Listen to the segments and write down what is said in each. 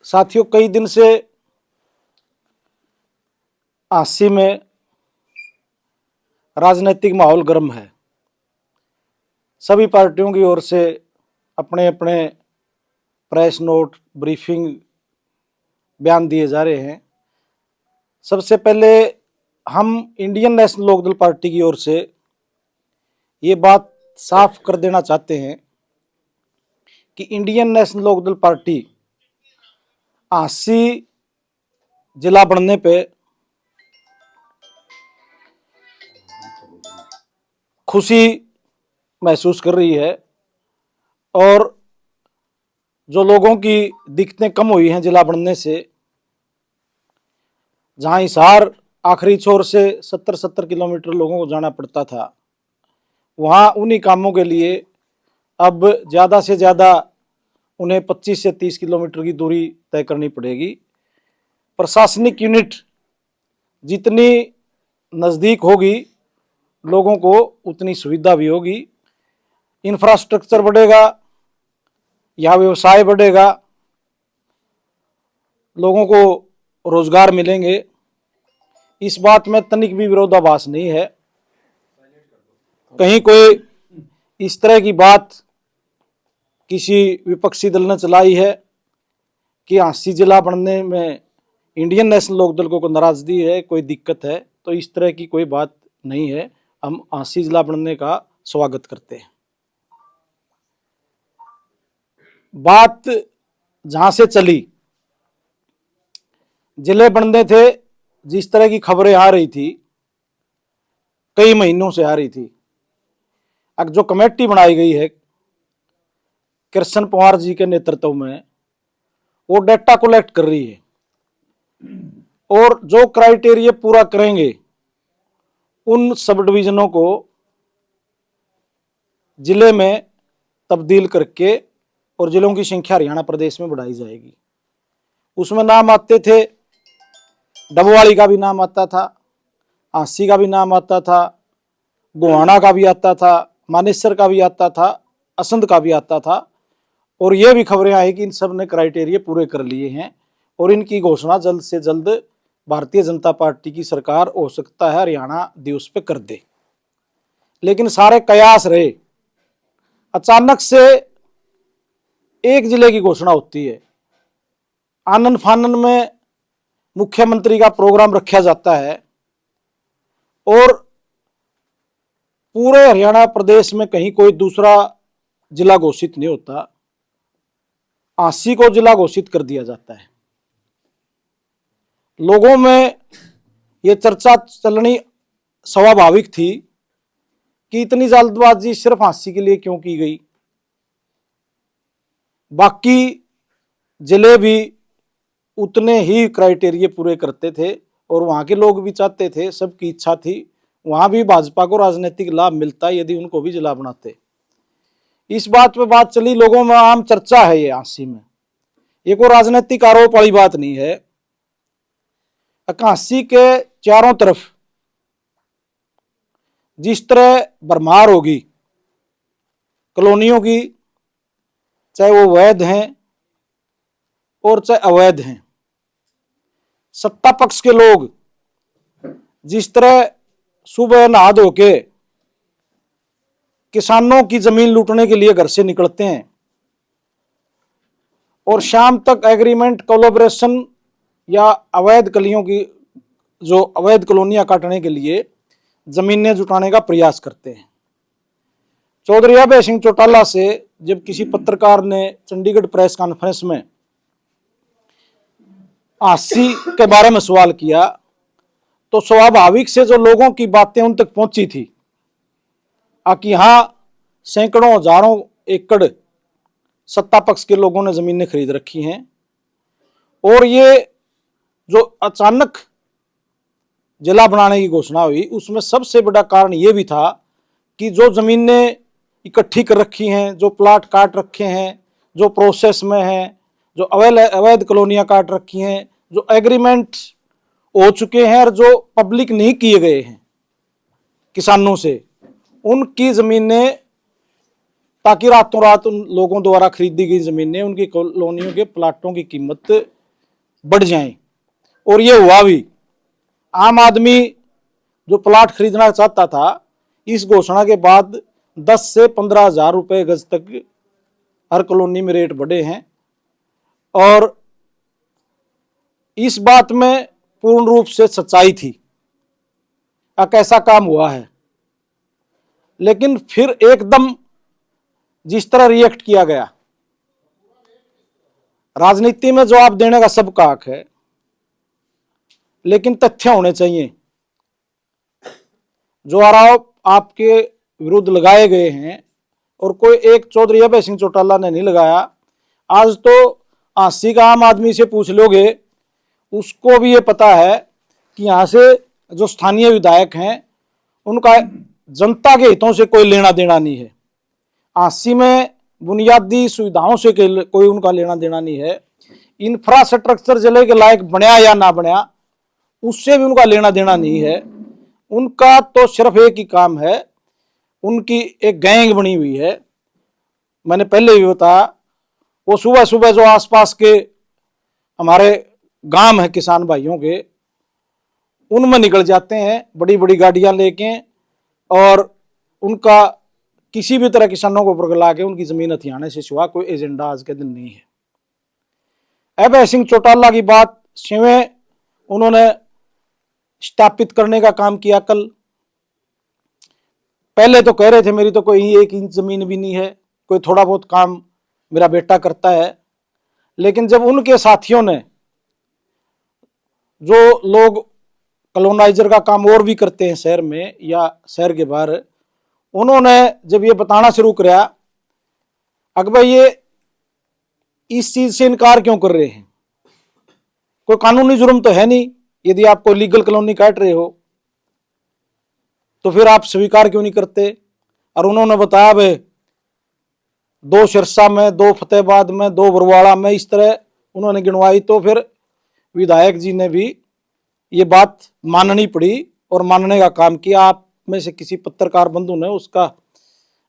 साथियों, कई दिन से आसी में राजनीतिक माहौल गर्म है। सभी पार्टियों की ओर से अपने अपने प्रेस नोट, ब्रीफिंग, बयान दिए जा रहे हैं। सबसे पहले हम इंडियन नेशनल लोकदल पार्टी की ओर से ये बात साफ कर देना चाहते हैं कि इंडियन नेशनल लोकदल पार्टी आसी जिला बनने पे खुशी महसूस कर रही है और जो लोगों की दिक्कतें कम हुई हैं जिला बनने से, जहां हिसार आखिरी छोर से 70 किलोमीटर लोगों को जाना पड़ता था, वहां उन्हीं कामों के लिए अब ज़्यादा से ज़्यादा उन्हें 25 से 30 किलोमीटर की दूरी तय करनी पड़ेगी। प्रशासनिक यूनिट जितनी नज़दीक होगी लोगों को उतनी सुविधा भी होगी। इंफ्रास्ट्रक्चर बढ़ेगा, यहाँ व्यवसाय बढ़ेगा, लोगों को रोजगार मिलेंगे। इस बात में तनिक भी विरोधाभास नहीं है। कहीं कोई इस तरह की बात किसी विपक्षी दल ने चलाई है कि आसी जिला बनने में इंडियन नेशनल लोकदल को नाराजगी है, कोई दिक्कत है, तो इस तरह की कोई बात नहीं है। हम आसी जिला बनने का स्वागत करते हैं। बात जहां से चली, जिले बनने थे, जिस तरह की खबरें आ रही थी, कई महीनों से आ रही थी। अब जो कमेटी बनाई गई है कृष्ण पवार जी के नेतृत्व में, वो डाटा कलेक्ट कर रही है और जो क्राइटेरिया पूरा करेंगे उन सब डिवीजनों को जिले में तब्दील करके और जिलों की संख्या हरियाणा प्रदेश में बढ़ाई जाएगी। उसमें नाम आते थे, डबवाली का भी नाम आता था, आसी का भी नाम आता था, गोहाना का भी आता था, मानेसर का भी आता था, असंध का भी आता था। और ये भी खबरें आई कि इन सब ने क्राइटेरिया पूरे कर लिए हैं और इनकी घोषणा जल्द से जल्द भारतीय जनता पार्टी की सरकार हो सकता है हरियाणा दिवस पे कर दे। लेकिन सारे कयास रहे, अचानक से एक जिले की घोषणा होती है, आनन फानन में मुख्यमंत्री का प्रोग्राम रखा जाता है और पूरे हरियाणा प्रदेश में कहीं कोई दूसरा जिला घोषित नहीं होता, आसी को जिला घोषित कर दिया जाता है। लोगों में ये चर्चा चलनी स्वाभाविक थी कि इतनी जल्दबाजी सिर्फ आसी के लिए क्यों की गई। बाकी जिले भी उतने ही क्राइटेरिया पूरे करते थे और वहां के लोग भी चाहते थे, सबकी इच्छा थी, वहां भी भाजपा को राजनीतिक लाभ मिलता यदि उनको भी जिला बनाते। इस बात पे बात चली, लोगों में आम चर्चा है ये आसी में। ये कोई राजनीतिक आरोप वाली बात नहीं है। आसी के चारों तरफ जिस तरह भरमार होगी कॉलोनियों की, चाहे वो वैध हैं और चाहे अवैध हैं, सत्ता पक्ष के लोग जिस तरह सुबह नहा धो के किसानों की जमीन लूटने के लिए घर से निकलते हैं और शाम तक एग्रीमेंट, कोलैबोरेशन या अवैध कलियों की जो अवैध कॉलोनियां काटने के लिए जमीनें जुटाने का प्रयास करते हैं। चौधरी अभय सिंह चौटाला से जब किसी पत्रकार ने चंडीगढ़ प्रेस कॉन्फ्रेंस में आसी के बारे में सवाल किया तो स्वाभाविक से जो लोगों की बातें उन तक पहुंची थी कि यहां सैकड़ों हजारों एकड़ सत्ता पक्ष के लोगों ने जमीनें खरीद रखी हैं और ये जो अचानक जिला बनाने की घोषणा हुई उसमें सबसे बड़ा कारण ये भी था कि जो जमीनें इकट्ठी कर रखी हैं, जो प्लाट काट रखे हैं, जो प्रोसेस में हैं, जो अवैध कॉलोनियां काट रखी हैं, जो एग्रीमेंट हो चुके हैं और जो पब्लिक नहीं किए गए हैं किसानों से, उनकी जमीनें ताकि रातों रात उन लोगों द्वारा खरीदी गई जमीनें, उनकी कॉलोनियों के प्लाटों की कीमत बढ़ जाए। और ये हुआ भी। आम आदमी जो प्लाट खरीदना चाहता था, इस घोषणा के बाद 10 से 15,000 रुपए गज तक हर कॉलोनी में रेट बढ़े हैं। और इस बात में पूर्ण रूप से सच्चाई थी, एक ऐसा काम हुआ है। लेकिन फिर एकदम जिस तरह रिएक्ट किया गया, राजनीति में जवाब देने का सबका हक है, लेकिन तथ्य होने चाहिए। जो आरोप आपके विरुद्ध लगाए गए हैं, और कोई एक चौधरी अभय सिंह चौटाला ने नहीं लगाया। आज तो 80 का आम आदमी से पूछ लोगे, उसको भी ये पता है कि यहाँ से जो स्थानीय विधायक हैं, उनका जनता के हितों से कोई लेना देना नहीं है। 80 में बुनियादी सुविधाओं से कोई उनका लेना देना नहीं है। इंफ्रास्ट्रक्चर जिले के लायक बनया या ना बनया, उससे भी उनका लेना देना नहीं है। उनका तो सिर्फ एक ही काम है, उनकी एक गैंग बनी हुई है। मैंने पहले भी बताया, वो सुबह सुबह जो आसपास के हमारे गांव है किसान भाइयों के, उनमें निकल जाते हैं बड़ी बड़ी गाड़ियां लेके, और उनका किसी भी तरह किसानों को पकड़ा के उनकी जमीन हथियाने से सिवा कोई एजेंडा आज के दिन नहीं है। अभय सिंह चौटाला की बात स्वयं उन्होंने स्थापित करने का काम किया। कल पहले तो कह रहे थे मेरी तो कोई 1 इंच जमीन भी नहीं है, कोई थोड़ा बहुत काम मेरा बेटा करता है। लेकिन जब उनके साथियों ने, जो लोग कॉलोनाइजर का काम और भी करते हैं शहर में या शहर के बाहर, उन्होंने जब ये बताना शुरू किया, अकबर ये इस चीज से इनकार क्यों कर रहे हैं, कोई कानूनी जुर्म तो है नहीं, यदि आप कोई लीगल कॉलोनी काट रहे हो तो फिर आप स्वीकार क्यों नहीं करते। और उन्होंने बताया भाई 2 सिरसा में, 2 फतेहाबाद में, 2 बरवाड़ा में, इस तरह उन्होंने गिनवाई। तो फिर विधायक जी ने भी ये बात माननी पड़ी और मानने का काम किया। आप में से किसी पत्रकार बंधु ने, उसका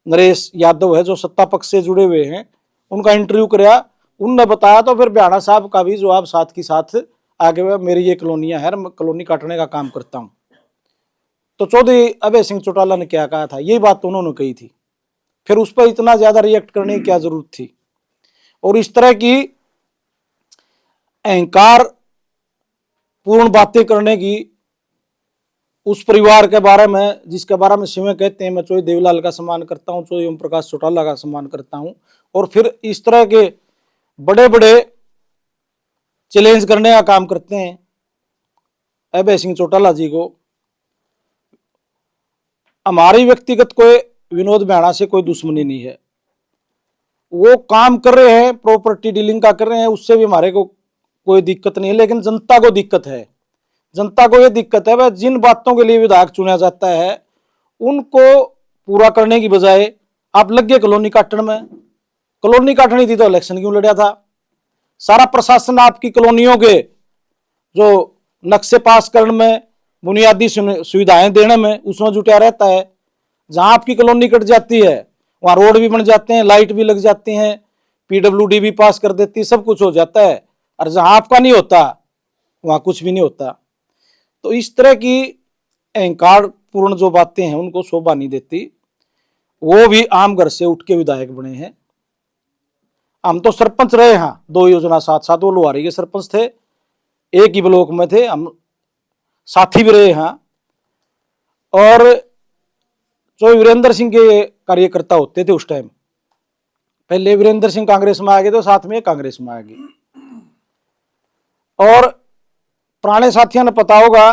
नरेश यादव है जो सत्ता पक्ष से जुड़े हुए हैं, उनका इंटरव्यू कराया, उनने बताया। तो फिर ब्याणा साहब का भी जवाब साथ की साथ आगे, मेरी ये कॉलोनियां है, मैं कॉलोनी काटने का काम करता हूं। तो चौधरी अभय सिंह चौटाला ने क्या कहा था, यही बात तो उन्होंने कही थी। फिर उस पर इतना ज्यादा रिएक्ट करने की क्या जरूरत थी। और इस तरह की अहंकार पूर्ण बातें करने की उस परिवार के बारे में, जिसके बारे में सिंह कहते हैं मैं चौधरी देवीलाल का सम्मान करता हूं, चौधरी ओम प्रकाश चौटाला का सम्मान करता हूं, और फिर इस तरह के बड़े बड़े चैलेंज करने का काम करते हैं अभय सिंह चौटाला जी को। हमारी व्यक्तिगत कोई विनोद ब्याणा से कोई दुश्मनी नहीं है, वो काम कर रहे हैं, प्रॉपर्टी डीलिंग का कर रहे हैं, उससे भी हमारे को कोई दिक्कत नहीं है। लेकिन जनता को दिक्कत है, जनता को ये दिक्कत है, वह जिन बातों के लिए विधायक चुना जाता है उनको पूरा करने की बजाय आप लग गए कॉलोनी काटने में। कॉलोनी काटनी थी तो इलेक्शन क्यों लड़ा था। सारा प्रशासन आपकी कॉलोनियों के जो नक्शे पास करने में, बुनियादी सुविधाएं देने में, उसमें जुटा रहता है। जहां आपकी कॉलोनी कट जाती है वहां रोड भी बन जाते हैं, लाइट भी लग जाती हैं, पीडब्ल्यूडी भी पास कर देती है, सब कुछ हो जाता है। और जहां आपका नहीं होता वहां कुछ भी नहीं होता। तो इस तरह की अहंकार पूर्ण जो बातें हैं उनको शोभा नहीं देती। वो भी आम घर से उठ के विधायक बने हैं। हम तो सरपंच रहे, हाँ 2 योजना साथ साथ, वो लोहारी के सरपंच थे, एक ही ब्लॉक में थे, हम साथी भी रहे हैं। और जो वीरेंद्र सिंह के कार्यकर्ता होते थे उस टाइम, पहले वीरेंद्र सिंह कांग्रेस में आ गए तो साथ में कांग्रेस में आ गए। और पुराने साथियों ने पता होगा,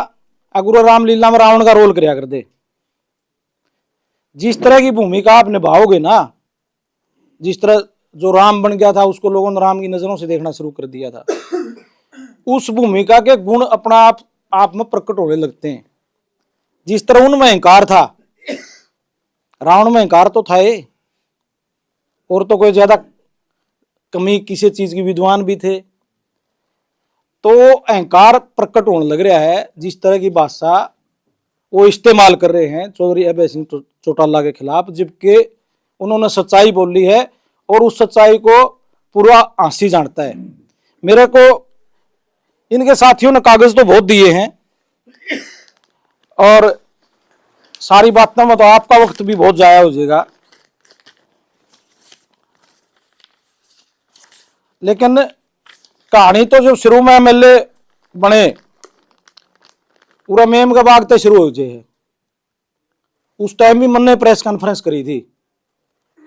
अगुरु रामलीला में रावण का रोल कराया कर दे। जिस तरह की भूमिका आप निभाओगे ना, जिस तरह जो राम बन गया था उसको लोगों ने राम की नजरों से देखना शुरू कर दिया था, उस भूमिका के गुण अपना आप में प्रकट होने लगते हैं। जिस तरह उनमें अहंकार था, रावण में अहंकार तो था ही, और तो कोई ज्यादा कमी किसी चीज की विद्वान भी थे। तो अहंकार प्रकट होने लग रहा है। जिस तरह की भाषा वो इस्तेमाल कर रहे हैं चौधरी अभय सिंह चौटाला के खिलाफ, जबकि उन्होंने सच्चाई बोली है और उस सच्चाई को पूरा आंसी जानता है। मेरे को इनके साथियों ने कागज तो बहुत दिए हैं और सारी बातों में तो आपका वक्त भी बहुत जाया हो जाएगा, लेकिन कहानी तो जो शुरू में एमएलए बने पूरा मेम का बाग तो शुरू हो जाए। उस टाइम भी मैंने प्रेस कॉन्फ्रेंस करी थी,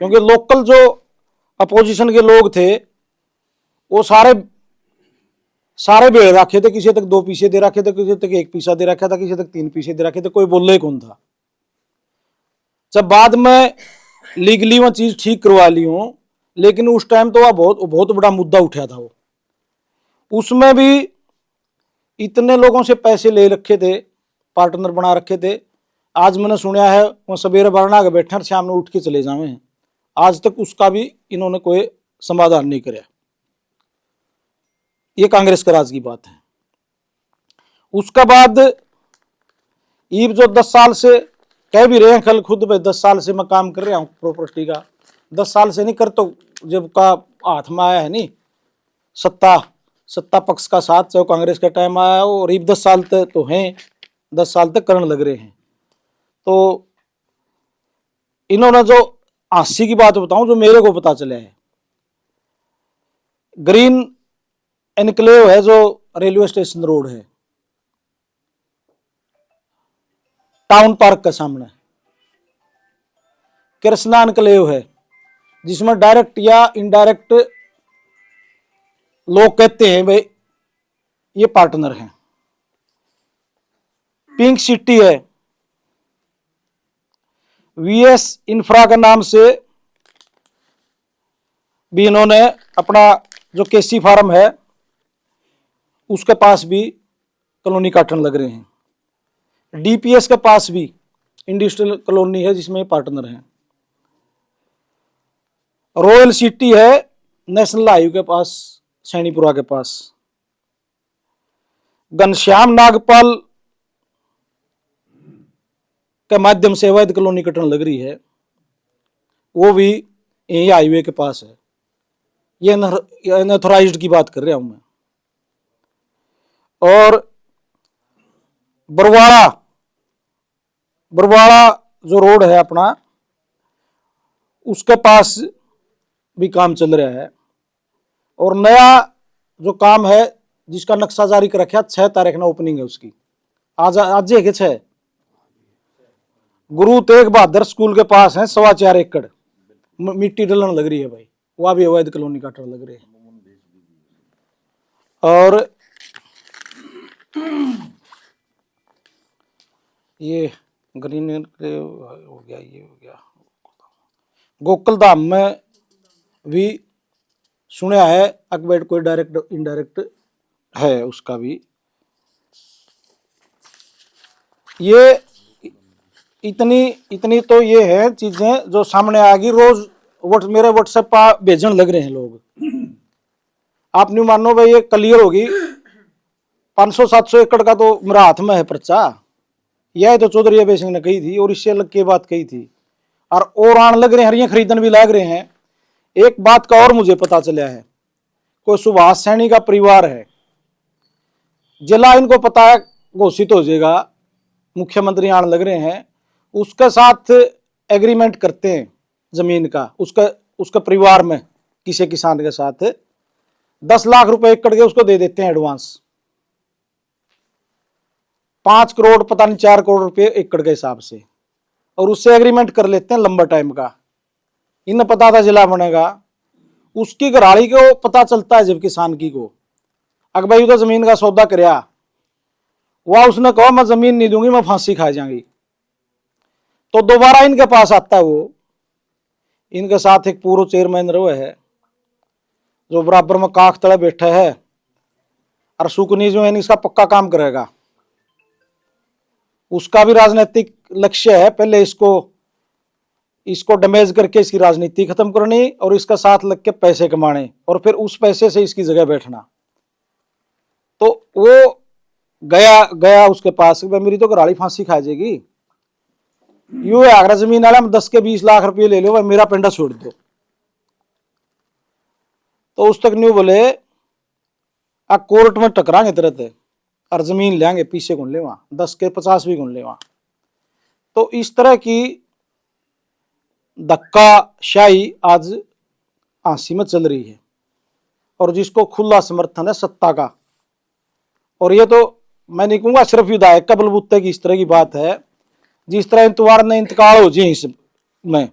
क्योंकि लोकल जो अपोजिशन के लोग थे वो सारे भेड़ रखे थे, किसी तक 2 पैसे दे रखे थे, किसी तक 1 पैसा दे रखा था, किसी तक 3 पैसे दे रखे थे, कोई बोलने कौन था। जब बाद में लीगली वो चीज ठीक करवा ली हूं, लेकिन उस टाइम तो वह बहुत बड़ा मुद्दा उठा था। वो उसमें भी इतने लोगों से पैसे ले रखे थे, पार्टनर बना रखे थे। आज मैंने सुना है वो सवेरे बरना के बैठे शाम में उठ के चले जावे, आज तक उसका भी इन्होंने कोई समाधान नहीं कराया। ये कांग्रेस के राज की बात है। उसके बाद ईब जो 10 साल से कह भी रहे हैं कल खुद पे, 10 साल से मैं काम कर रहा हूँ प्रॉपर्टी का। 10 साल से नहीं कर, तो जब का हाथ में आया है नहीं सत्ता पक्ष का साथ, चाहे कांग्रेस का टाइम आया हो, और ईब 10 साल तक तो हैं, 10 साल तक करने लग रहे हैं। तो इन्होंने जो 80 की बात बताऊं जो मेरे को पता चला है, ग्रीन एनक्लेव है जो रेलवे स्टेशन रोड है टाउन पार्क के सामने, कृष्णा एनक्लेव है जिसमें डायरेक्ट या इनडायरेक्ट लोग कहते हैं भाई ये पार्टनर हैं। पिंक सिटी है, वीएस इंफ्रा के नाम से भी इन्होंने अपना जो केसी फार्म है उसके पास भी कॉलोनी काटने लग रहे हैं। डीपीएस के पास भी इंडस्ट्रियल कॉलोनी है जिसमें पार्टनर हैं। रॉयल सिटी है नेशनल हाईवे के पास, सैनीपुरा के पास। घनश्याम नागपाल के माध्यम से अवैध कॉलोनी कटने लग रही है, वो भी यही हाईवे के पास है। ये अनऑथराइज्ड की बात कर रहा हूं मैं। और बरवाड़ा जो रोड है अपना, उसके पास भी काम चल रहा है। और नया जो काम है जिसका नक्शा जारी कर रखा है, 6 तारीख ना ओपनिंग है उसकी। आज है कि 6 गुरु तेग बहादुर स्कूल के पास है 4.25 एकड़ मिट्टी डलने लग रही है भाई, वहां भी अवैध कॉलोनी काटने लग रही है। और ये ग्रीन हो गया, ये हो गया। गोकुल धाम में भी सुना है अकबर कोई डायरेक्ट इनडायरेक्ट है उसका भी। ये इतनी तो ये है चीजें जो सामने आ गई। रोज मेरे व्हाट्सएप पर भेजने लग रहे हैं लोग। आप नहीं मानो भाई, ये क्लियर होगी। 500-700 एकड़ का तो मेरा हाथ में है पर्चा। यह तो चौधरी अभय सिंह ने कही थी और इससे अलग की बात कही थी। और आने लग रहे हैं, हरियाँ खरीदन भी लग रहे हैं। एक बात का और मुझे पता चला है, कोई सुभाष सैनी का परिवार है, जिला इनको पता है घोषित हो जाएगा, मुख्यमंत्री आने लग रहे हैं, उसके साथ एग्रीमेंट करते हैं जमीन का, उसका परिवार में किसी किसान के साथ 10 लाख रुपए एकड़ के उसको दे देते हैं एडवांस। 5 करोड़ पता नहीं 4 करोड़ रुपए एकड़ के हिसाब से, और उससे एग्रीमेंट कर लेते हैं लंबा टाइम का। इन्हें पता था जिला बनेगा, उसकी घराड़ी को पता चलता है जब किसान की को, अगर भाई तो जमीन का सौदा करया, वह उसने कहा मैं जमीन नहीं दूंगी, मैं फांसी खा जाऊंगी। तो दोबारा इनके पास आता है वो, इनके साथ एक पूर्व चेयरमैन रहे है जो बराबर में काख तले बैठा है, और सुकनी जो है इसका पक्का काम करेगा। उसका भी राजनीतिक लक्ष्य है, पहले इसको डैमेज करके इसकी राजनीति खत्म करनी और इसका साथ लग के पैसे कमाने, और फिर उस पैसे से इसकी जगह बैठना। तो वो गया उसके पास, मेरी तो घराड़ी फांसी खा जाएगी, यू है आगरा जमीन वाला, 10 के 20 लाख रुपये ले लो भाई, मेरा पिंडा छोड़ दो। तो उस तक न्यू बोले आ कोर्ट में टकराएंगे तरह और जमीन लेंगे, पीछे गुन ले वहां 10 के 50 भी गुन ले वहां। तो इस तरह की धक्काशाही आज झांसी में चल रही है और जिसको खुला समर्थन है सत्ता का। और ये तो मैं नहीं कहूंगा सिर्फ विधायक का बलबूते की इस तरह की बात है, जिस तरह इतवार ने इंतकाल हो जाए इसमें,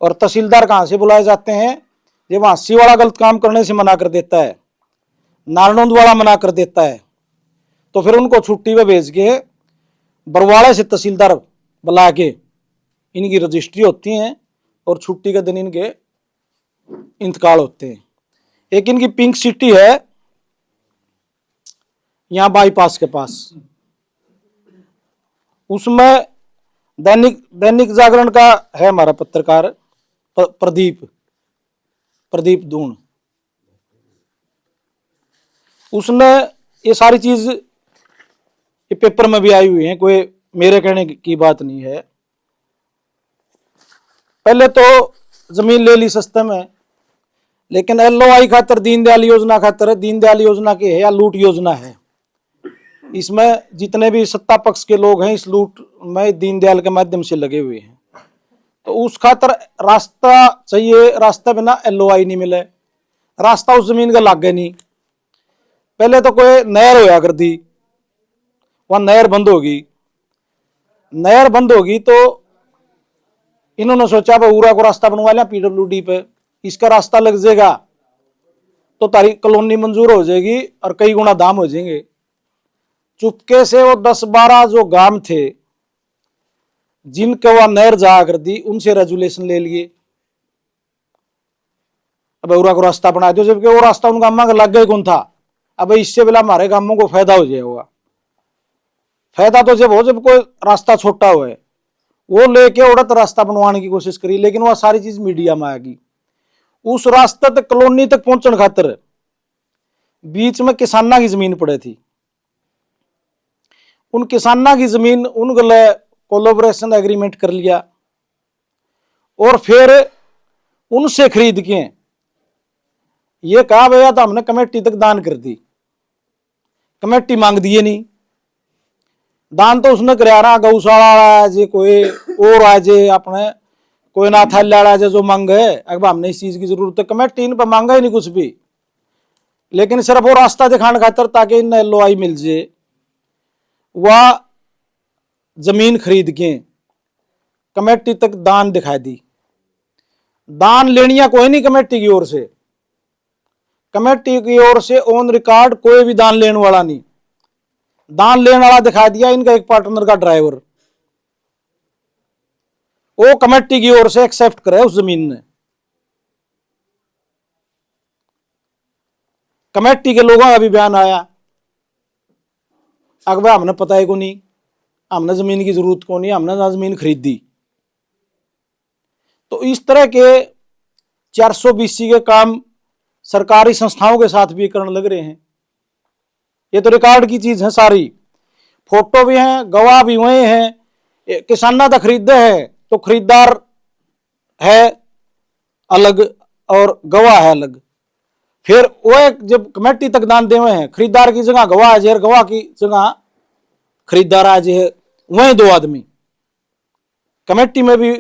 और तहसीलदार कहां से बुलाए जाते हैं, जब झांसी वाला गलत काम करने से मना कर देता है, नारनौंद वाला मना कर देता है, तो फिर उनको छुट्टी पे भेज के बरवाड़े से तहसीलदार बुला के इनकी रजिस्ट्री होती है और छुट्टी के दिन इनके इंतकाल होते हैं। एक इनकी पिंक सिटी है यहां बाईपास के पास, उसमें दैनिक जागरण का है हमारा पत्रकार प्रदीप दून, उसने ये सारी चीज ये पेपर में भी आई हुई है, कोई मेरे कहने की बात नहीं है। पहले तो जमीन ले ली सस्ते में, लेकिन LOI खातर दीनदयाल योजना खातर, दीनदयाल योजना की है या लूट योजना है, इसमें जितने भी सत्ता पक्ष के लोग हैं इस लूट में दीनदयाल के माध्यम से लगे हुए हैं। तो उस खातर रास्ता चाहिए, रास्ता बिना LOI नहीं मिले, रास्ता उस जमीन का लागे नहीं। पहले तो कोई नहर होया कर दी, वहां नहर बंद होगी तो इन्होंने सोचा उरा को रास्ता बनवा लिया PWD पे, इसका रास्ता लग जाएगा तो तारी कॉलोनी मंजूर हो जाएगी और कई गुना दाम हो जाएंगे। चुपके से वो 10-12 जो गांव थे जिनके वहां नहर जा कर दी, उनसे रेजुलेशन ले लिए, अब उरा को रास्ता बना दो, जबकि वो रास्ता उन गांव का लग गए कौन था। अब इससे बिला हमारे गांवों को फायदा हो जाएगा। फायदा तो जब हो जब कोई रास्ता छोटा हो है, वो लेके औरत रास्ता बनवाने की कोशिश करी, लेकिन वह सारी चीज मीडिया में आ गई। उस रास्ते तक कॉलोनी तक पहुंचने खातर बीच में किसाना की जमीन पड़े थी, उन किसाना की जमीन उन गले कोलैबोरेशन एग्रीमेंट कर लिया और फिर उनसे खरीद के ये कहा भैया तो हमने कमेटी तक दान कर दी। कमेटी मांग दिए नहीं, दान तो उसने कराया, गौशाला जे कोई और आजे अपने कोई नाथाल्या जो मांग है, अब हमने इस चीज की जरूरत है, कमेटी इन पर मांगा ही नहीं कुछ भी, लेकिन सिर्फ वो रास्ता दिखाने खातर ताकि इन LOI मिल जाए, वह जमीन खरीद के कमेटी तक दान दिखा दी। दान लेनिया कोई नहीं कमेटी की ओर से, कमेटी की ओर से ऑन रिकॉर्ड कोई भी दान लेने वाला नहीं, दान लेने वाला दिखा दिया इनका एक पार्टनर का ड्राइवर, वो कमेटी की ओर से एक्सेप्ट करे उस जमीन ने। कमेटी के लोगों का भी बयान आया, अकबर हमने पता है को नहीं, हमने जमीन की जरूरत को नहीं, हमने जमीन खरीदी। तो इस तरह के 420 के काम सरकारी संस्थाओं के साथ भी करने लग रहे हैं। ये तो रिकॉर्ड की चीज है सारी, फोटो भी हैं, गवाह भी हुए हैं। किसाना तो खरीदे है तो खरीदार है अलग और गवाह है अलग, फिर वो जब कमेटी तक दान दे हुए हैं, खरीदार की जगह गवाह है, गवाह की जगह खरीदार आज है, वही 2 आदमी कमेटी में भी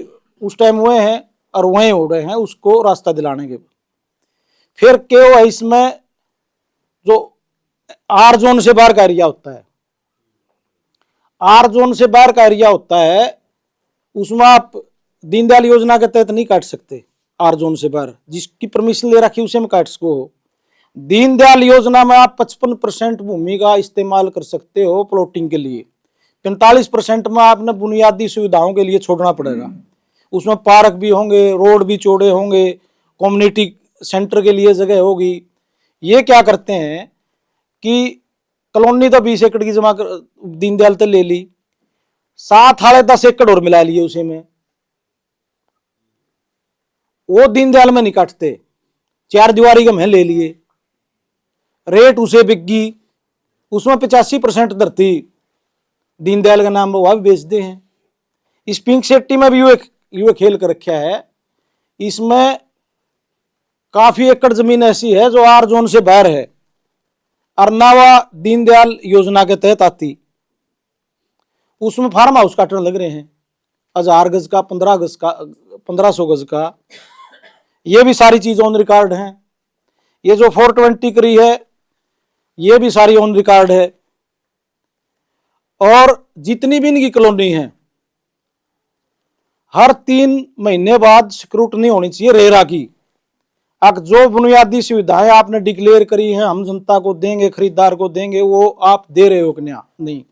उस टाइम हुए हैं और वही हो रहे हैं उसको रास्ता दिलाने के। फिर KYC में जो R जोन से बाहर का एरिया होता है, R जोन से बाहर का एरिया होता है, उसमें आप दीनदयाल योजना के तहत नहीं काट सकते। R जोन से बाहर जिसकी परमिशन ले रखी उसे में काट सको। दीनदयाल योजना में आप 55% भूमि का इस्तेमाल कर सकते हो प्लॉटिंग के लिए, 45% में आपने बुनियादी सुविधाओं के लिए छोड़ना पड़ेगा। उसमें पार्क भी होंगे, रोड भी चौड़े होंगे, कम्युनिटी सेंटर के लिए जगह होगी। ये क्या करते हैं कि कॉलोनी तो 20 एकड़ की जमा दीनदयाल तो ले ली, 7-10 एकड़ और मिला लिए उसे में, वो दीनदयाल में नहीं काटते, 4 दीवारी का महल ले लिए, रेट उसे बिकी, उसमें 85% धरती दीनदयाल का नाम वह भी बेचते हैं। इस पिंक सेट्टी में भी यूं खेल कर रखा है। इसमें काफी एकड़ जमीन ऐसी है जो आर जोन से बाहर है, अरनावा दीनदयाल योजना के तहत आती। उसमें फार्म हाउस काटने लग रहे हैं 1000 गज का, 15 गज का, 1500 गज का। ये भी सारी चीज ऑन रिकॉर्ड है। ये जो 420 करी है ये भी सारी ऑन रिकॉर्ड है। और जितनी भी इनकी कॉलोनी है हर 3 महीने बाद स्क्रूटनी होनी चाहिए रेरा की। अब जो बुनियादी सुविधाएं आपने डिक्लेयर करी हैं हम जनता को देंगे, खरीदार को देंगे, वो आप दे रहे हो कि नहीं।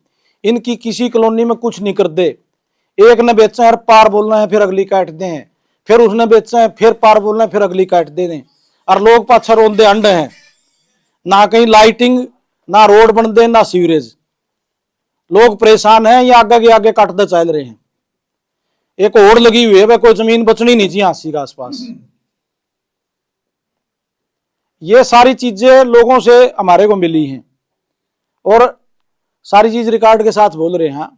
इनकी किसी कॉलोनी में कुछ नहीं कर दे। एक ने बेचा है पार बोलना है फिर अगली काट दे हैं, फिर उसने बेचा है फिर पार बोलना है फिर अगली काट दे दें। और लोग पाछा रोंदे अंड हैं, ना कहीं लाइटिंग, ना रोड बन दे, ना सीवरेज। लोग परेशान हैं, ये आगे के आगे काटते चल रहे हैं। एक होड़ लगी हुई है, वह कोई जमीन बचनी नहीं चाहिए हांसी का आसपास। ये सारी चीजें लोगों से हमारे को मिली हैं और सारी चीज रिकॉर्ड के साथ बोल रहे हैं,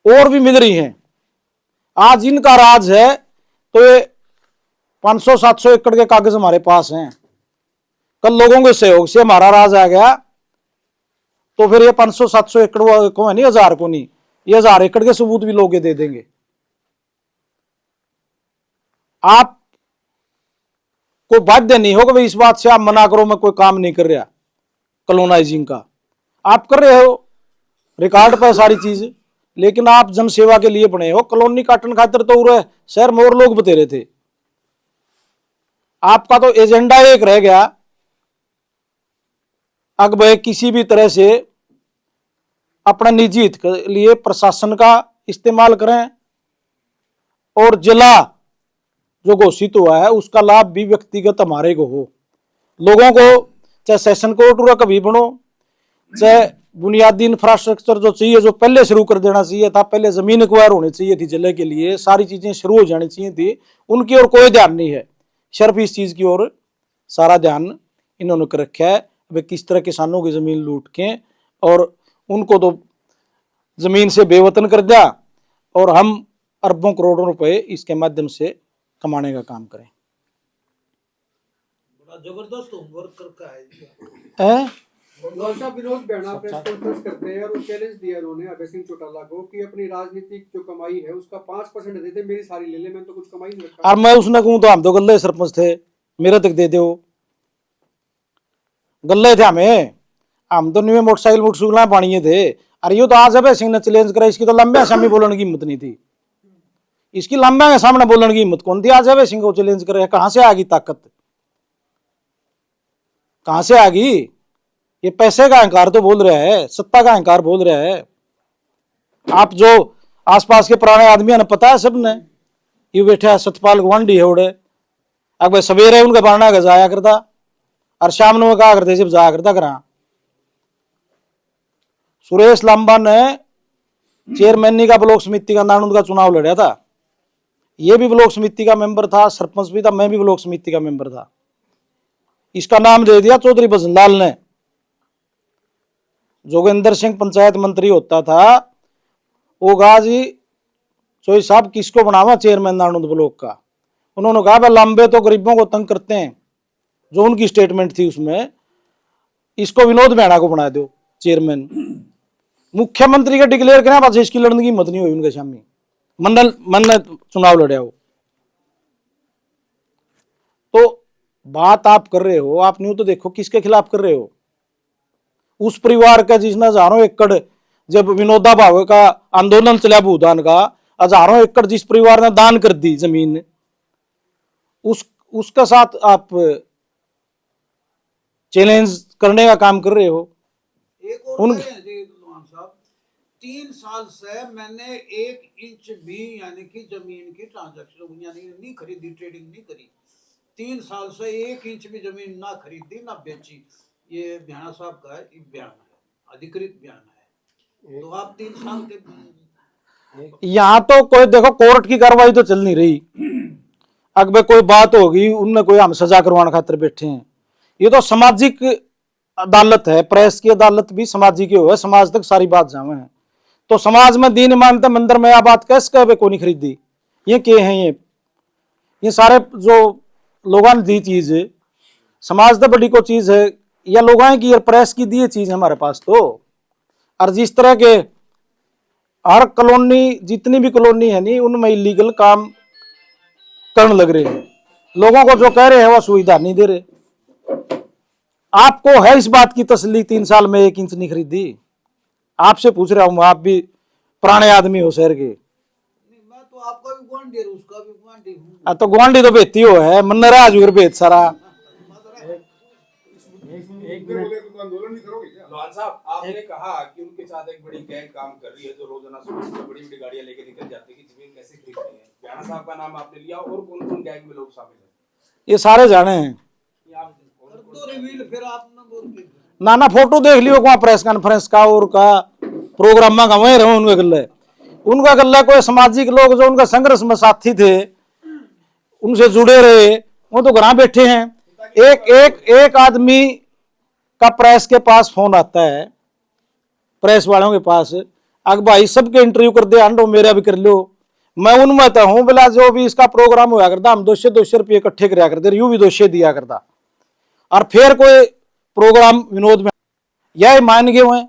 और भी मिल रही हैं। आज इनका राज है तो ये 500-700 एकड़ के कागज हमारे पास हैं। कल लोगों के सहयोग से हमारा राज आ गया तो फिर ये 500-700 एकड़ को है नहीं, 1000 को नहीं, ये 1000 एकड़ के सबूत भी लोग दे देंगे। आप को बाध्य नहीं होगा भाई इस बात से आप मना करो मैं कोई काम नहीं कर रहा कॉलोनाइजिंग का। आप कर रहे हो रिकॉर्ड पर सारी चीज, लेकिन आप जन सेवा के लिए बने हो। कॉलोनी काटन खातिर तो उरे शहर में और लोग बतेरे थे। आपका तो एजेंडा एक रह गया, अब भाई किसी भी तरह से अपना निजी हित के लिए प्रशासन का इस्तेमाल करें और जिला जो घोषित हुआ है उसका लाभ भी व्यक्तिगत हमारे को हो। लोगों को चाहे सेशन कोर्ट कभी बनो, चाहे बुनियादी इंफ्रास्ट्रक्चर जो चाहिए जो पहले शुरू कर देना चाहिए था, पहले जमीन एक्वायर होनी चाहिए थी जिले के लिए, सारी चीजें शुरू हो जानी चाहिए थी, उनकी ओर कोई ध्यान नहीं है। सिर्फ इस चीज की ओर सारा ध्यान इन्होंने कर रखा है वे किस तरह किसानों की जमीन लूट के और उनको तो जमीन से बेवतन कर दिया और हम अरबों करोड़ों रुपए इसके माध्यम से कमाने का काम करें। बड़ा जबरदस्त होमवर्क करका है। विनोद बैना प्रेस कॉन्फ्रेंस करते हैं और चैलेंज दिया उन्होंने अभय सिंह चौटाला को कि अपनी राजनीतिक जो कमाई है उसका 5% दे दे, मेरी सारी ले ले, मैंने तो कुछ कमाई नहीं रखा। और मैं उसने कहूं तो हम तो गल्ले सरपंच थे, मेरे तक दे दो, गल्ले थे हमें, हम तो नहीं मोटरसाइकिल पानी थे। अरे ये तो आज अभय सिंह ने चैलेंज करा, इसकी तो लंबे सामने बोलने की हिम्मत नहीं थी। इसकी लंबे के सामने बोलने की हिम्मत कौन थी? आज अभय सिंह को चैलेंज करे, कहां से आ गई ताकत, कहां से आ गई? ये पैसे का अहंकार तो बोल रहा है, सत्ता का अहंकार बोल रहा है। आप जो आसपास के पुराने आदमी ने पता है सबने, ये बैठा है सतपाल गुआंढी है उड़े, अगर सवेरे उनका बारना का जाया करता और शाम में कहा करते जब जाया करता करा। सुरेश लांबा ने चेयरमैन का ब्लॉक समिति का नानुद का चुनाव लड़ा था, ये भी ब्लॉक समिति का मेंबर था, सरपंच भी था, मैं भी ब्लॉक समिति का मेंबर था। इसका नाम दे दिया चौधरी भजनलाल ने। जोगेंद्र सिंह पंचायत मंत्री होता था, वो कहा जी चोई साहब किसको बनावा चेयरमैन नानुद ब्लॉक का। उन्होंने कहा भाई लंबे तो गरीबों को तंग करते हैं, जो उनकी स्टेटमेंट थी उसमें, इसको विनोद बैना को बना दो चेयरमैन। मुख्यमंत्री के डिक्लेयर करना बस, इसकी लड़ने की हिम्मत नहीं हुई उनके सामने। मन चुनाव लड़े हो तो बात आप कर रहे हो, आप न्यू तो देखो किसके खिलाफ कर रहे हो। उस परिवार का जिसने हजारों एकड़, जब विनोदा भावे का आंदोलन चला भूदान का, हजारों एकड़ जिस परिवार ने दान कर दी जमीन, उसका साथ आप चैलेंज करने का काम कर रहे हो। एक और साहब, 3 साल से मैंने 1 इंच भी यानी कि जमीन की ट्रांजैक्शन यानी नहीं खरीदी, ट्रेडिंग नहीं करी। 3 साल से 1 इंच भी जमीन ना खरीदी ना बेची। ये ब्याना साहब का बयान है, अधिकृत बयान है। तो आप 3 साल के यहाँ तो कोई देखो कोर्ट की कार्रवाई तो चल नहीं रही, अगर कोई बात होगी उनमें कोई हम सजा करवाने खातिर बैठे हैं। ये तो सामाजिक अदालत है, प्रेस की अदालत भी सामाजिक हो है, समाज तक सारी बात जावे है। तो समाज में दीन ईमानते मंदिर में बात कैसे कहे को नहीं खरीदी? ये के हैं ये सारे जो लोगों ने दी चीज समाज तो बड़ी को चीज है या लोगों की प्रेस की दी चीज है हमारे पास तो। और जिस तरह के हर कॉलोनी जितनी भी कॉलोनी है नहीं उनमें इलीगल काम करने लग रहे हैं, लोगों को जो कह रहे हैं वो सुविधा नहीं दे रहे। आपको है इस बात की तसल्ली 3 साल में 1 इंच नहीं खरीदी? आपसे पूछ रहा हूं, आप भी पुराने आदमी हो शहर के। मैं तो आपका भी गुआंढी है, उसका भी गुआंढी हूँ। तो गुआंढी तो बेती हो है मन्नरा हजूर बेत सारा। आंदोलन भी करोगे क्या? लोहान साहब, आपने कहा कि उनके साथ एक बड़ी गैंग काम कर रही है जो रोजाना सुबह बड़ी बड़ी गाड़ियां लेके निकल जाती है कि जमीन कैसे खरीदनी है। भ्याणा साहब का नाम आपने लिया, और कौन कौन गैंग में लोग शामिल हैं? ये सारे जाने हैं। तो रिवील फिर आपने बोल के नाना फोटो देख लियो वहां प्रेस कॉन्फ्रेंस का और का प्रोग्राम में वहीं रहो उनका गल्ला कोई सामाजिक लोग जो उनका संघर्ष में साथी थे उनसे जुड़े रहे वो तो घर बैठे हैं। एक आदमी का प्रेस के पास फोन आता है, प्रेस वालों के पास, अग भाई सबके इंटरव्यू कर दे अंडो मेरा भी कर लो। मैं उनमें तो हूं बोला जो भी इसका प्रोग्राम हुआ करता हम 200 रुपये इकट्ठे कराया करते, यूं भी 200 दिया करता। और फिर कोई प्रोग्राम विनोद में यह मान गए हुए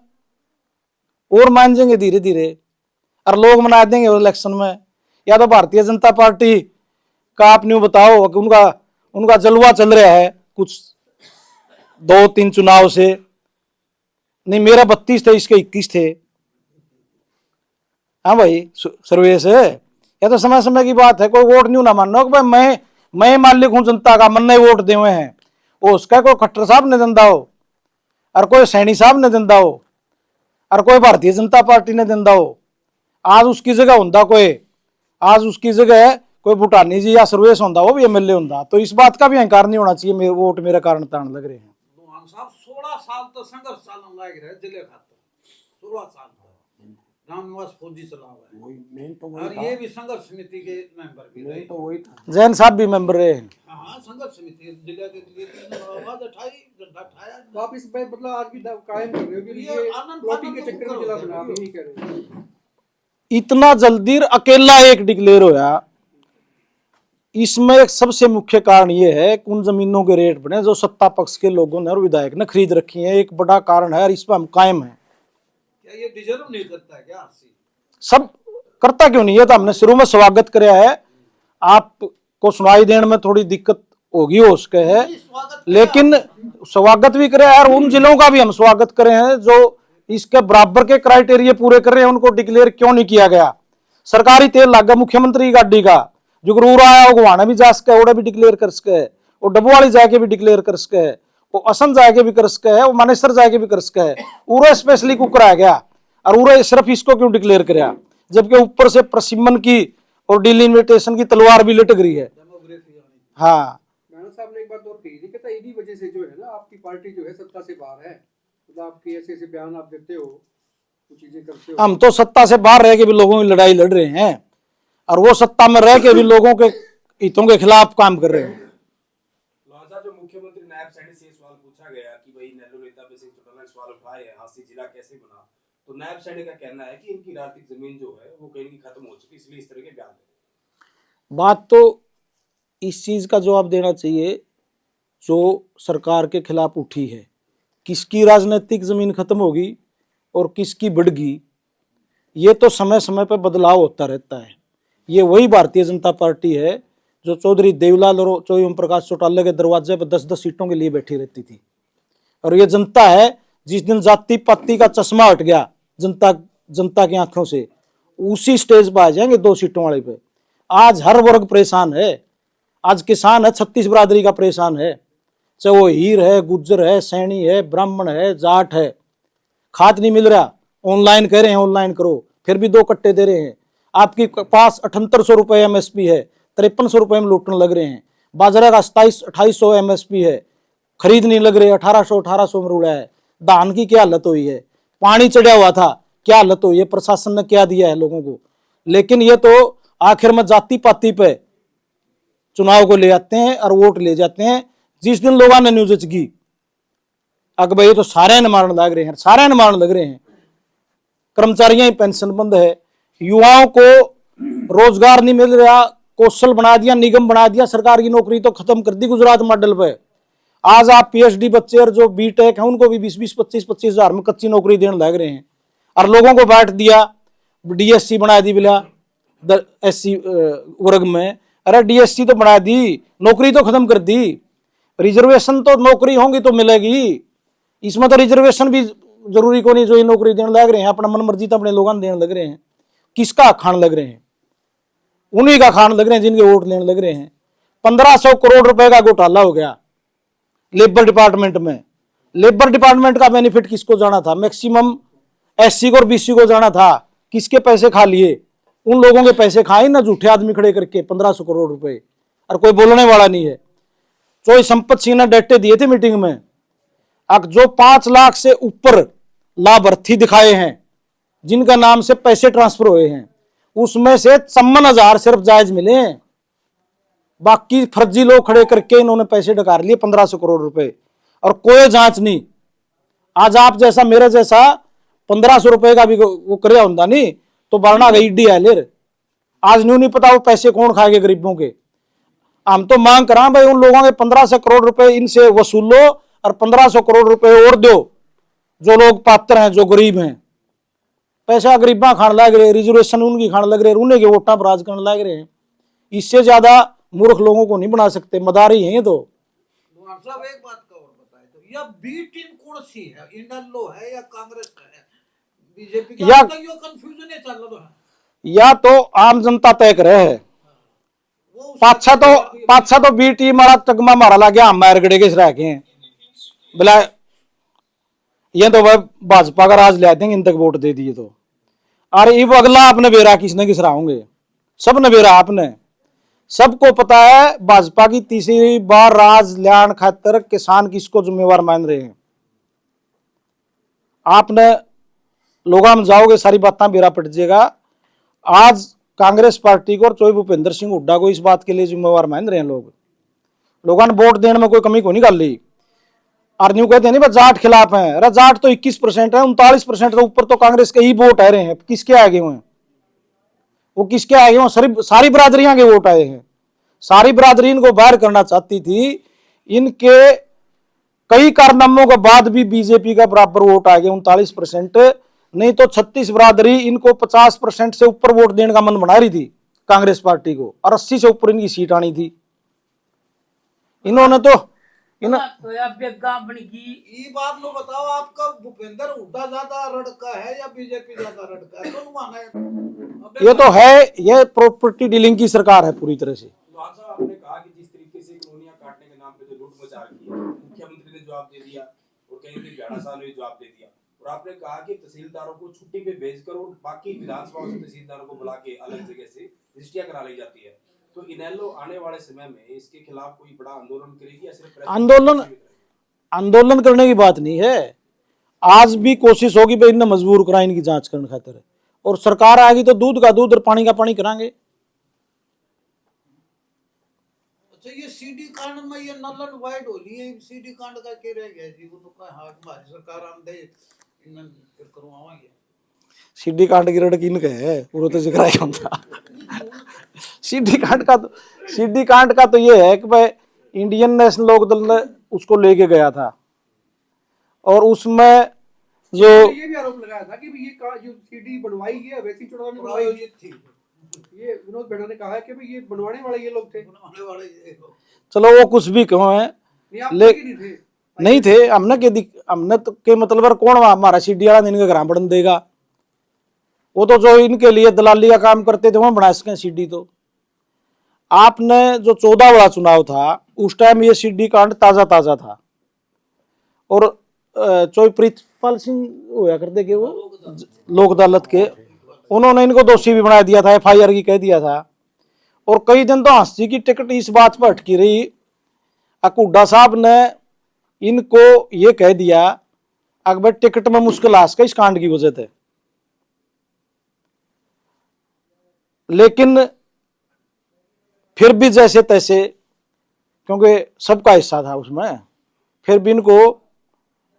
और मान जाएंगे धीरे धीरे और लोग मना देंगे इलेक्शन में। या तो भारतीय जनता पार्टी का आप न्यू बताओ कि उनका जलवा चल रहा है कुछ 2-3 चुनाव से, नहीं मेरा 32 थे इसके 21 थे। हाँ भाई सर्वेश है, या तो समय समय की बात है, कोई वोट नहीं ना मानो कि भाई मैं मालिक हूं जनता का, मन ने वोट दे हुए हैं। वो उसका कोई खट्टर साहब ने दंदा हो और कोई सैनी साहब ने दंदा हो और कोई भारतीय जनता पार्टी ने दंदा हो। आज उसकी जगह होंदा कोई भूटानी जी या सर्वेश होंदा वो भी एमएलए होंदा। तो इस बात का भी अहंकार नहीं होना चाहिए मेरे वोट मेरे कारण तान लग रहे हैं। लोहान साहब 16 साल तो संघर्ष चालन लाग रहे जिले खातर, 16 साल राम निवास फौजी चला हुआ है। और ये भी संघर्ष समिति के मेंबर भी रहे, तो वही था जैन साहब भी मेंबर रहे। हाँ संघर्ष समिति जिले के लिए आवाज उठाई, झंडा उठाया। तो आप इस पे मतलब आज भी कायम कर रहे हो कि ये प्लॉटिंग के चक्कर में जिला बना आप यही कह रहे हो? इतना जल्दी अकेला एक डिक्लेयर होया, इसमें एक सबसे मुख्य कारण यह है कि उन जमीनों के रेट बढ़े जो सत्ता पक्ष के लोगों ने और विधायक ने खरीद रखी है। एक बड़ा कारण है और इस पर हम कायम है। क्या ये डिजर्व नहीं करता है क्या आरसी? सब करता क्यों नहीं है? तो हमने शुरू में स्वागत कराया है। आपको सुनाई देने में थोड़ी दिक्कत होगी हो उसके है, लेकिन स्वागत भी करे और उन जिलों का भी हम स्वागत करे हैं जो इसके बराबर के क्राइटेरिया पूरे कर रहे हैं। उनको डिक्लेयर क्यों नहीं किया गया? सरकारी तेल लागा मुख्यमंत्री गाड़ी का जो जरूर आया गुवाना भी जा सके, ओडा भी डिक्लेयर कर सके, वो डबवाली जाके भी डिक्लेयर कर सके, वो असम जाके भी कर सके, वो मानेसर जाके भी कर सके। उरे स्पेशली को कराया गया और उरे सिर्फ इसको क्यों डिक्लेयर कराया, जबकि ऊपर से प्रसिमन की और डिलिमिटेशन की तलवार भी लटक रही है। हाँ साहब ने एक बात और कही थी, कहता इन्हीं वजह से जो है ना आपकी पार्टी जो है सत्ता से बाहर है। मतलब आपके ऐसे ऐसे बयान आप देते हो, कुछ चीजें करते हो। हम तो सत्ता से बाहर रह के भी लोगों की लड़ाई लड़ रहे हैं और वो सत्ता में रह के भी लोगों के हितों के खिलाफ काम कर रहे हैं। जो मुख्यमंत्री नायब सैनी से सवाल पूछा गया कि भाई नेहरू नेता पे से चौटाला सवाल उठाए हैं, हांसी जिला कैसे बना, तो नायब सैनी का कहना है कि इनकी राजनीतिक जमीन जो है वो कहीं की खत्म हो चुकी, इसलिए इस तरह के बयान दे। बात तो इस चीज का जवाब देना चाहिए जो सरकार के खिलाफ उठी है, किसकी राजनीतिक जमीन खत्म होगी और किसकी बढ़गी, ये तो समय समय पर बदलाव होता रहता है। ये वही भारतीय जनता पार्टी है जो चौधरी देवलाल और चौधरी ओम प्रकाश चौटाला के दरवाजे पर 10-10 सीटों के लिए बैठी रहती थी। और ये जनता है जिस दिन जाति पाति का चश्मा हट गया जनता की आंखों से, उसी स्टेज पर आ जाएंगे 2 सीटों वाले पे। आज हर वर्ग परेशान है, आज किसान है 36 बरादरी का परेशान है, चाहे वो हीर है, गुज्जर है, सैनी है, ब्राह्मण है, जाट है। खाद नहीं मिल रहा, ऑनलाइन कह रहे हैं ऑनलाइन करो, फिर भी 2 कट्टे दे रहे हैं। आपके पास 7800 रुपये एमएसपी है, 5300 रुपये में लूटने लग रहे हैं। बाजरा का 2700-2800 एमएसपी है, खरीद नहीं लग रहे, 1800 में रुड़ा है। धान की क्या हालत हुई है, पानी चढ़ा हुआ था, क्या हालत हुई है, प्रशासन ने क्या दिया है लोगों को। लेकिन ये तो आखिर में जाति पाति पे चुनाव को ले जाते हैं और वोट ले जाते हैं। जिस दिन लोगों ने न्यूज की अक भाई तो सारे ने मारने लग रहे हैं, सारे ने मारने लग रहे हैं, कर्मचारियां ही पेंशन बंद है, युवाओं को रोजगार नहीं मिल रहा, कौशल बना दिया, निगम बना दिया, सरकार की नौकरी तो खत्म कर दी गुजरात मॉडल पे। आज आप पीएचडी बच्चे और जो बीटेक है उनको भी 20-20, 25-25 हजार में कच्ची नौकरी देने लग रहे हैं, और लोगों को बांट दिया, डीएससी बना दी बिला एससी वर्ग में। अरे डीएससी तो बना दी, नौकरी तो खत्म कर दी। रिजर्वेशन तो नौकरी होंगी तो मिलेगी, इसमें तो रिजर्वेशन भी जरूरी को नहीं, जो ये नौकरी देने लग रहे हैं अपना मन मर्जी तो अपने लोगों ने देने लग रहे हैं। किसका खान लग रहे हैं? उन्हीं का खान लग रहे हैं जिनके वोट लेने लग रहे हैं। 1500 करोड़ रुपए का घोटाला हो गया लेबर डिपार्टमेंट में। लेबर डिपार्टमेंट का बेनिफिट किसको जाना था? मैक्सिमम एससी को और बीसी को जाना था। किसके पैसे खा लिए? उन लोगों के पैसे खाए ना, झूठे आदमी खड़े करके 1500 करोड़ रुपए, और कोई बोलने वाला नहीं है। तो संपत सिंह ने डेटे दिए थे मीटिंग में, अब जो 5 लाख से ऊपर लाभार्थी दिखाए हैं जिनका नाम से पैसे ट्रांसफर हुए हैं, उसमें से 54,000 सिर्फ जायज मिले हैं, बाकी फर्जी लोग खड़े करके इन्होंने पैसे डकार लिए 1500 करोड़ रुपए, और कोई जांच नहीं। आज आप जैसा मेरे जैसा 1500 रुपए का भी वो करे होता नहीं तो बरना गई ईडी है लेर। आज नहीं पता वो पैसे कौन खाएंगे गरीबों के। हम तो मांग करा भाई उन लोगों के 1500 करोड़ रुपए इनसे वसूल लो और 1500 करोड़ रुपए और दो जो लोग पात्र हैं, जो गरीब हैं। पैसा गरीबा खान लग रहे, रिजर्वेशन उनकी खान लग रहे, उन्हें के वोटा पर राज करने लग रहे हैं। इससे ज्यादा मूर्ख लोगों को नहीं बना सकते, मदारी हैं ये तो। साहब एक बात का और बताए तो, यह बी टीम कौन सी है? इनेलो है या कांग्रेस है, बीजेपी का? या यो कंफ्यूजन है चल रहा है, या तो आम जनता तय करे है। पाछा तो बी टीम वाला तगमा मारा ला गया, हम मारगड़े के रह गए बोला ये तो वह भाजपा का राज ले देंगे, इन तक वोट दे दिए तो। अरे अब अगला आपने बेरा किसने किस होंगे? सब ने बेरा आपने। सबको पता है भाजपा की तीसरी बार राज ल्याण खातर किसान किसको जिम्मेवार मान रहे हैं। आपने लोगों में जाओगे सारी बातें बेरा पट जाएगा। आज कांग्रेस पार्टी को और चौधरी भूपेंद्र सिंह हुड्डा को इस बात के लिए जिम्मेवार मान रहे हैं लोग। लोगों ने वोट देने में कोई कमी को नहीं कर ली। और न्यू कहते हैं नहीं जाट खिलाफ है, अरे जाट तो 21% है, 39% तो ऊपर तो कांग्रेस के ही वोट आ रहे हैं। किसके आगे हुए? वो किसके आगे हुए? सारी बरादरियां के वोट आए हैं। सारी बरादरी इनको बाहर करना चाहती थी। इनके कई कारनामों के बाद भी बीजेपी का बराबर वोट आ गया 39%, नहीं तो 36 बरादरी इनको 50% से ऊपर वोट देने का मन बना रही थी कांग्रेस पार्टी को, और 80 से ऊपर इनकी सीट आनी थी। इन्होंने तो ये बात लो बताओ, आपका भूपेंद्र हुड्डा ज्यादा रड़का है या बीजेपी ज्यादा रड़का है? कौन माना है? ये तो है, ये प्रॉपर्टी डीलिंग की सरकार है पूरी तरह से। आपने कहा कि जिस तरीके से कॉलोनियां काटने के नाम पे जो लूट मचा रही है, मुख्यमंत्री ने जवाब दे दिया और कहीं भी हरियाणा साहब ने जवाब दे दिया, और आपने कहा कि तहसीलदारों को छुट्टी पे भेजकर और बाकी विधानसभा से तहसीलदारों को बुला के अलग जगह से रजिस्ट्रियां करा ली जाती है। तो इनेलो आने वाले समय में इसके खिलाफ कोई बड़ा आंदोलन करेगी या सिर्फ आंदोलन करने की बात नहीं है। आज भी कोशिश होगी भाई इन्हें मजबूर करा इनकी जांच करने खातिर, और सरकार आएगी तो दूध का दूध और पानी का पानी कराएंगे। अच्छा, ये सीडी कांड में ये नलन वाइड हो लिए, सीडी कांड का के रह गया जी? वो तो कहा हाँ हमारी सरकार आम दे इन्हें फिर करवाएंगे। सीडी कांड की रड़ किन के है? वो तो जिक्र है था। सीडी कांड का तो ये है कि भाई इंडियन नेशनल लोक दल ने उसको लेके गया था, और उसमें जो ये भी आरोप लगाया था कि ये जो सीडी बनवाई गई वैसी चुनाव में बनवाई थी। ये विनोद बेड़ा ने कहा है कि भाई ये बनवाने वाले ये लोग थे। बनवाने वाले ये लोग, चलो वो कुछ भी कहो है, नहीं थे हमने तो के मतलब कौन हमारा सीडी वाला इनके घर बढ़न देगा? वो तो जो इनके लिए दलाली का काम करते थे वो बना सके सीडी। तो आपने जो 14 वाला चुनाव था उस टाइम ये सीडी कांड ताजा था, और चौधरी प्रीतपाल सिंह होया करते के वो लोक अदालत के, उन्होंने इनको दोषी भी बना दिया था, FIR की कह दिया था। और कई दिन तो हंसी की टिकट इस बात पर अटकी रही। हुड्डा साहब ने इनको ये कह दिया अकबर टिकट में मुश्किल आ सके इस कांड की वजह से, लेकिन फिर भी जैसे तैसे, क्योंकि सबका हिस्सा था उसमें, फिर भी इनको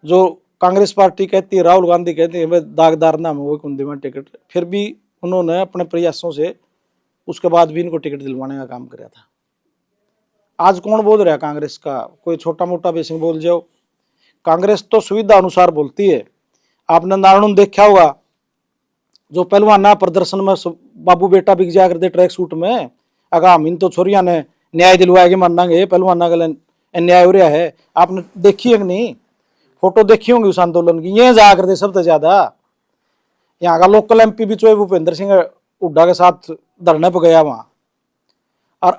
जो कांग्रेस पार्टी कहती है, राहुल गांधी कहते हैं भाई दागदार नाम है वो कुंदी में टिकट, फिर भी उन्होंने अपने प्रयासों से उसके बाद भी इनको टिकट दिलवाने का काम किया था। आज कौन बोल रहा है कांग्रेस का? कोई छोटा मोटा बेसिंग बोल जाओ। कांग्रेस तो सुविधा अनुसार बोलती है। आपने नारायण देखा होगा, जो पहलवाना प्रदर्शन में बाबू बेटा बिक जा करते ट्रैक सूट में, अगर हम इन तो छोरिया ने न्याय दिलवाएगी मानेंगे पहलवाना का अन्याय हो रहा है। आपने देखी है कि नहीं? फोटो देखी होंगी उस आंदोलन की। ये जा करते सबसे ज्यादा यहाँ का लोकल एमपी भी चो भूपेंद्र सिंह हुड्डा के साथ धरने पर गया वहां। और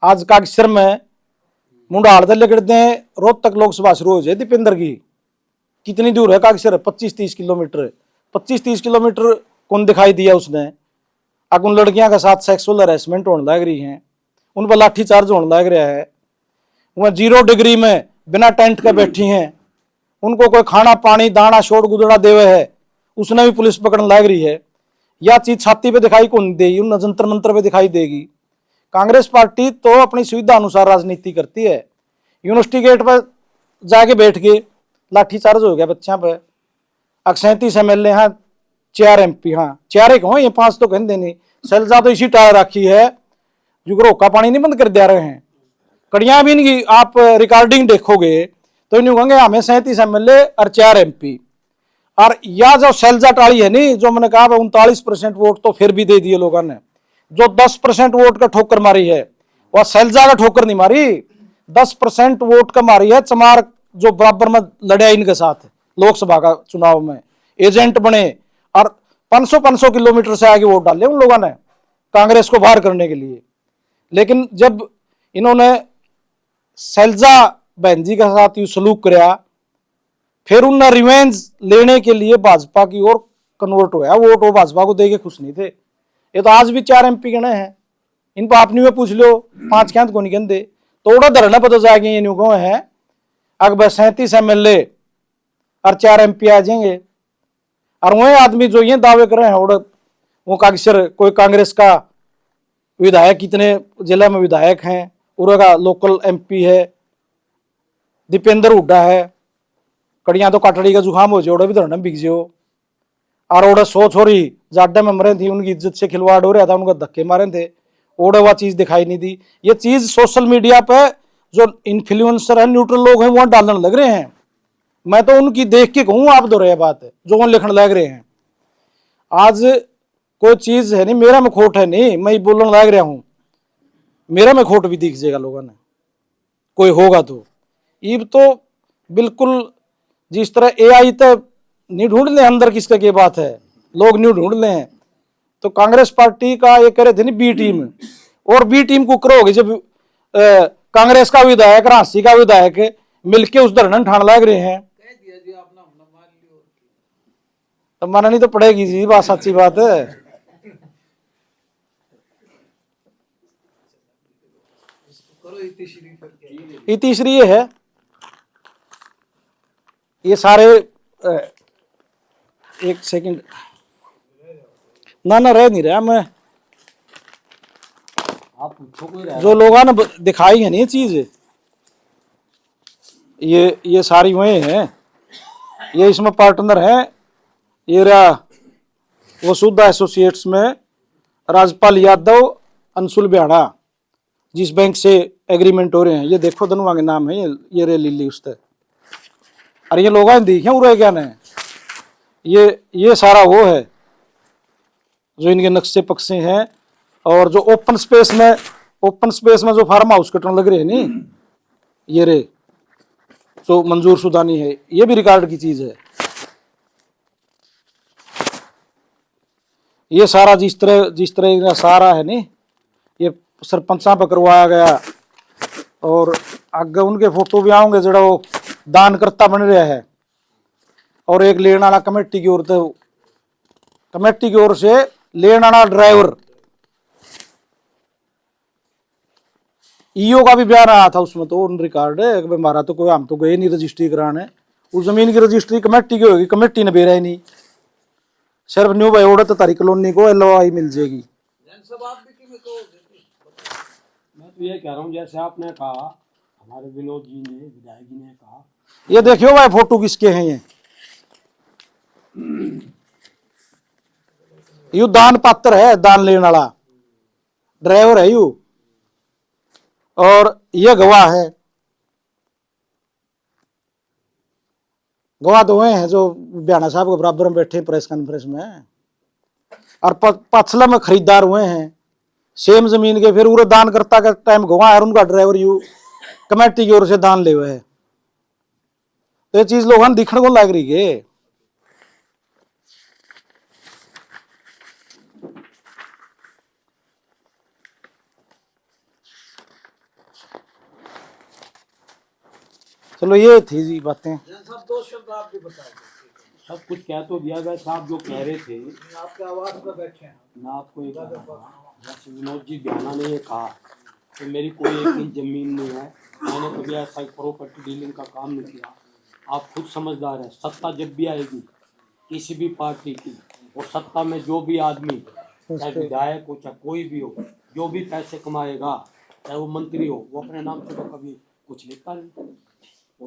आज कागसर में मुंडा हाड़ते लगते हैं, रोहतक लोकसभा शुरू हो जाए दीपेंद्र की। कितनी दूर है कागसर? 25-30 किलोमीटर। 25-30 किलोमीटर कौन दिखाई दिया उसने? अब उन लड़कियों के साथ सेक्सुअल हरेसमेंट होने लग रही है, उन पर लाठीचार्ज होने लग रहा है। वह 0 डिग्री में बिना टेंट के बैठी हैं, उनको कोई खाना पानी दाना शोर गुदड़ा देवे है, उसने भी पुलिस पकड़ने लग रही है। यह चीज छाती पे दिखाई कौन देगी? उन जंतर मंत्र पे दिखाई देगी। कांग्रेस पार्टी तो अपनी सुविधा अनुसार राजनीति करती है। यूनिवर्सिटी गेट पर जाके बैठ गए, लाठीचार्ज हो गया बच्चों पर। 37 MLA हाँ, 4 MP हाँ, 4 कहो ये 5 तो कहते नहीं। सैलजा तो इसी टायर रखी है जो रोका पानी नहीं बंद कर दे रहे हैं। कड़ियां भी इनकी आप रिकॉर्डिंग देखोगे तो इन्हें कहेंगे हमें 37 MLA और 4 MP। और या जो सैलजा टाली है नहीं, जो मैंने कहा 39% वोट तो फिर भी दे दिए लोगों ने। जो 10% वोट का ठोकर मारी है वह सैलजा का ठोकर नहीं मारी, 10% वोट का मारी है चमार, जो बराबर में लड़े इनके साथ लोकसभा का चुनाव में एजेंट बने और 500 किलोमीटर से आगे वोट डाले उन लोगों ने कांग्रेस को बाहर करने के लिए। लेकिन जब इन्होंने सैलजा बहन जी के साथ यू सलूक कराया, फिर उनने रिवेंज लेने के लिए भाजपा की ओर कन्वर्ट हुआ। वोट वो भाजपा को देके खुश नहीं थे। ये तो आज भी 4 MP गणे हैं, इन पर आपने में पूछ लो 5 क्या को नहीं कहते। थोड़ा धरना पता जाएंगे ये न्यू है अगर 37 MLA और 4 MP आ जाएंगे। और वही आदमी जो ये दावे कर रहे हैं वो कागसर कोई कांग्रेस का विधायक, कितने जिला में विधायक हैं, उनका लोकल MP है दीपेंद्र हुड्डा है। कड़ियां तो काटड़ी का जुकाम हो जाओ भी धरना बिक जाओ। और ओडे 100 छोरी जाडे में मरे थी, उनकी इज्जत से खिलवाड़ हो रहा था, उनको धक्के मारे थे, ओडे वह चीज दिखाई नहीं दी। ये चीज सोशल मीडिया पे जो इन्फ्लुएंसर है, न्यूट्रल लोग हैं, वहां डालने लग रहे हैं। मैं तो उनकी देख के कहूँ आप दो रहे बात है जो वो लिखने लग रहे हैं। आज कोई चीज है नहीं, मेरा में खोट है नहीं, मैं बोलने लग रहा हूं, मेरा में खोट भी दिख जाएगा लोगों ने कोई होगा तो। ईब तो बिल्कुल जिस तरह AI तो नहीं ढूंढ ले अंदर किसका क्या बात है, लोग नहीं ढूंढ ले हैं। तो कांग्रेस पार्टी का ये करे थे नहीं B टीम, और B टीम को करोगे जब कांग्रेस का विधायक रांसी का विधायक मिलके उस धरना ठाण लग रहे हैं तो माननी तो पड़ेगी जी, बात सच्ची बात है। ये तीसरी ये है, ये सारे एक सेकंड ना रह नहीं रहा मैं, आप जो लोगों ने दिखाई है नहीं ये चीज, ये सारी वही है। ये इसमें पार्टनर है, ये रहा वसुधा एसोसिएट्स में राजपाल यादव, अंशुल बिहाड़ा, जिस बैंक से एग्रीमेंट हो रहे हैं। ये देखो दोनों के नाम है, ये रे लिली उसते। अरे ये लोग देखे उरे क्या ने, ये सारा वो है जो इनके नक्शे पक्से हैं। और जो ओपन स्पेस में जो फार्म हाउस कटने लग रहे हैं नहीं, ये रे जो मंजूर शुदा नहीं है, ये भी रिकॉर्ड की चीज है। ये सारा जिस तरह सारा है नहीं, ये सरपंचा पर करवाया गया। और आगे उनके फोटो भी आओगे जरा वो दान करता बन रहा है। और एक लेने वाला कमेटी की ओर से लेने वाला ड्राइवर, ईओ का भी बयान आया था उसमें, तो उन रिकॉर्ड है कि हमारा तो कोई, हम तो गए नहीं रजिस्ट्री कराने, उस जमीन की रजिस्ट्री कमेटी की होगी, कमेटी ने बेरा ही नहीं। सिर्फ न्यू भाई ओडे तो तारी कॉलोनी को LOI मिल जाएगी। मैं तो ये कह रहा हूँ, जैसे आपने कहा, हमारे विनोद जी ने, विधायक जी ने कहा ये देखियो भाई फोटो किसके हैं यू दान पात्र है, दान लेने वाला ड्राइवर है यू, और ये गवाह है। गवाह तो हैं जो बयाना साहब के बराबर में बैठे प्रेस कॉन्फ्रेंस में, और पछला में खरीदार हुए हैं सेम जमीन के, फिर वो दान करता का टाइम गवाह है, उनका ड्राइवर यू कमेटी की ओर से दान ले हुए है। तो ये चीज लोगों ने दिखने को लग रही है। चलो ये थी जी बातें। जैन साहब दो शब्द आप भी बताएं। सब कुछ कह तो दिया गया साहब, जो कह रहे थे आपके आवाज पर बैठे हैं। मैं आपको एक जैसे विनोद जी बयाना ने ये कहा कि मेरी कोई एक इंच जमीन नहीं है, मैंने कभी ऐसा प्रॉपर्टी डीलिंग का काम नहीं किया। आप खुद समझदार हैं, सत्ता जब भी आएगी किसी भी पार्टी की, और सत्ता में जो भी आदमी, चाहे विधायक हो चाहे कोई भी हो, जो भी पैसे कमाएगा, चाहे वो मंत्री हो, वो अपने नाम से तो कभी कुछ लिखता नहीं।